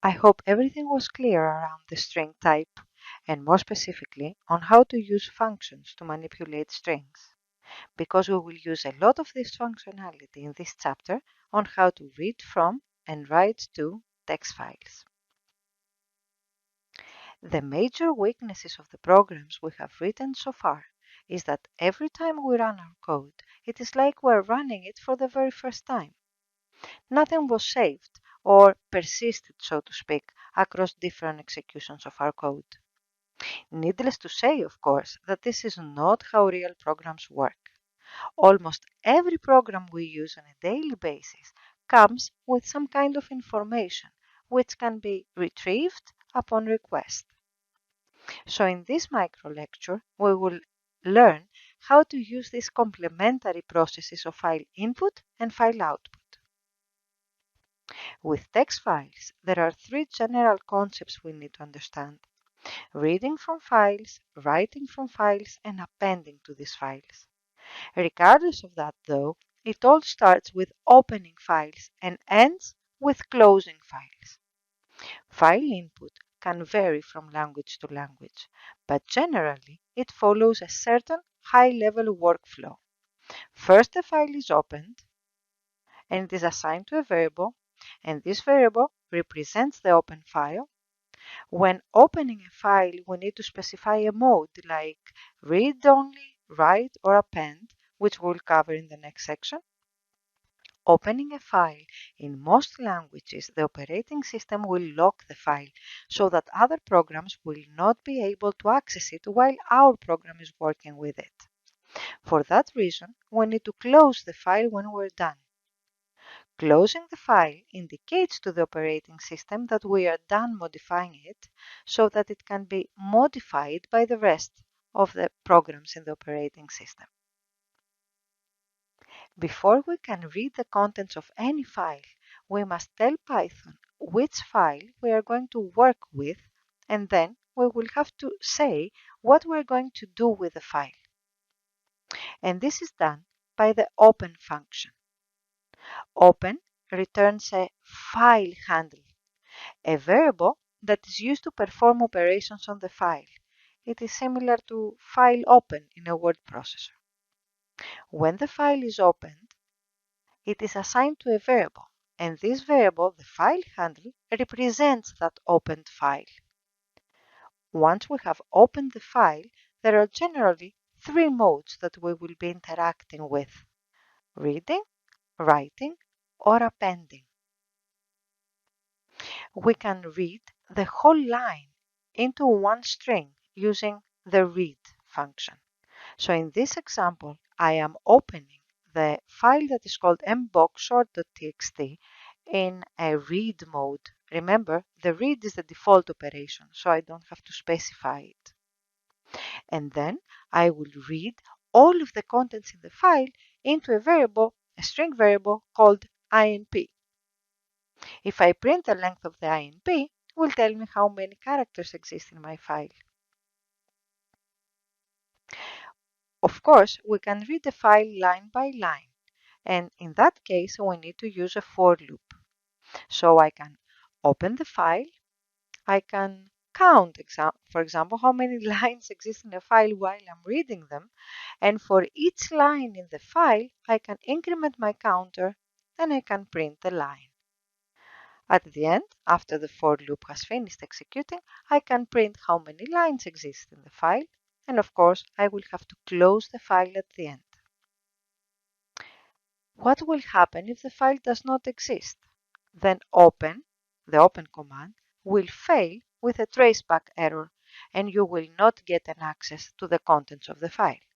I hope everything was clear around the string type, and more specifically on how to use functions to manipulate strings, because we will use a lot of this functionality in this chapter on how to read from and write to text files. The major weaknesses of the programs we have written so far is that every time we run our code, it is like we're running it for the very first time. Nothing was saved or persisted, so to speak, across different executions of our code. Needless to say, of course, that this is not how real programs work. Almost every program we use on a daily basis comes with some kind of information which can be retrieved upon request. So in this micro lecture, we will learn how to use these complementary processes of file input and file output. With text files, there are three general concepts we need to understand: reading from files, writing from files, and appending to these files. Regardless of that, though, it all starts with opening files and ends with closing files. File input can vary from language to language, but generally it follows a certain high-level workflow. First, the file is opened and it is assigned to a variable, and this variable represents the open file. When opening a file, we need to specify a mode like read only, write, or append, which we'll cover in the next section. Opening a file, in most languages, the operating system will lock the file so that other programs will not be able to access it while our program is working with it. For that reason, we need to close the file when we're done. Closing the file indicates to the operating system that we are done modifying it so that it can be modified by the rest of the programs in the operating system. Before we can read the contents of any file, we must tell Python which file we are going to work with, and then we will have to say what we're going to do with the file. And this is done by the open function. Open returns a file handle, a variable that is used to perform operations on the file. It is similar to file open in a word processor. When the file is opened, it is assigned to a variable, and this variable, the file handle, represents that opened file. Once we have opened the file, there are generally three modes that we will be interacting with: reading, writing, or appending. We can read the whole line into one string using the read function. So in this example, I am opening the file that is called mboxshort.txt in a read mode. Remember, the read is the default operation, so I don't have to specify it. And then I will read all of the contents in the file into a variable, a string variable called INP. If I print the length of the INP, it will tell me how many characters exist in my file. Of course, we can read the file line by line, and in that case, we need to use a for loop. So I can open the file, I can count, for example, how many lines exist in a file while I'm reading them, and for each line in the file, I can increment my counter and I can print the line. At the end, after the for loop has finished executing, I can print how many lines exist in the file, and of course, I will have to close the file at the end. What will happen if the file does not exist? Then the open command, will fail with a traceback error, and you will not get an access to the contents of the file.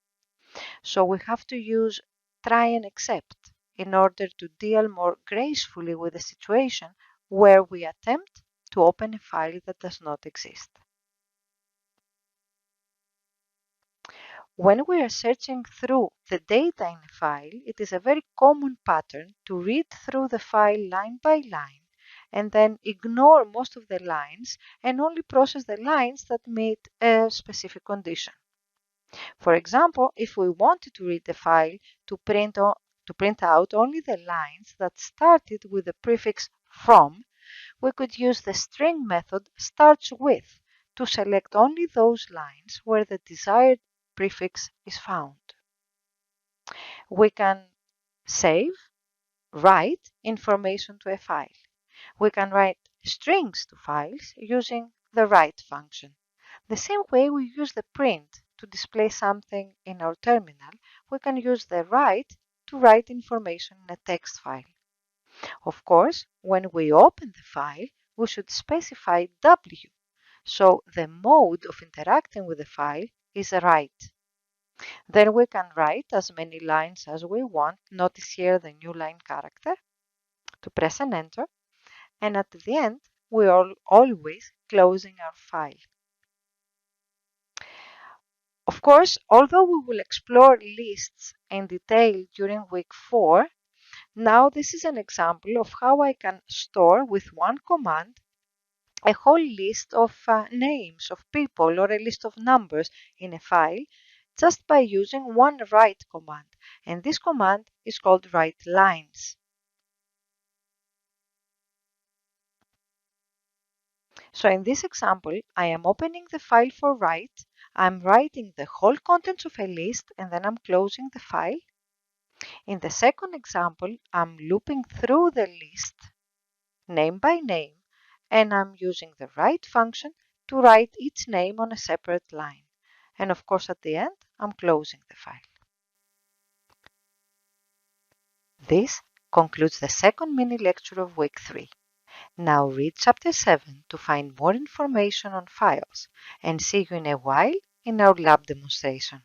So we have to use try and except in order to deal more gracefully with a situation where we attempt to open a file that does not exist. When we are searching through the data in a file, it is a very common pattern to read through the file line by line and then ignore most of the lines and only process the lines that meet a specific condition. For example, if we wanted to read the file to print out only the lines that started with the prefix from, we could use the string method starts with to select only those lines where the desired prefix is found. We can write information to a file. We can write strings to files using the write function. The same way we use the print to display something in our terminal, we can use the write to write information in a text file. Of course, when we open the file, we should specify W, so the mode of interacting with the file is write. Then we can write as many lines as we want. Notice here the new line character to press and enter. And at the end, we are always closing our file. Of course, although we will explore lists in detail during week 4, now this is an example of how I can store with one command a whole list of names of people or a list of numbers in a file just by using one write command. And this command is called write lines. So in this example, I am opening the file for write, I'm writing the whole contents of a list, and then I'm closing the file. In the second example, I'm looping through the list, name by name, and I'm using the write function to write each name on a separate line. And of course, at the end, I'm closing the file. This concludes the second mini lecture of week 3. Now read chapter 7 to find more information on files, and see you in a while in our lab demonstration.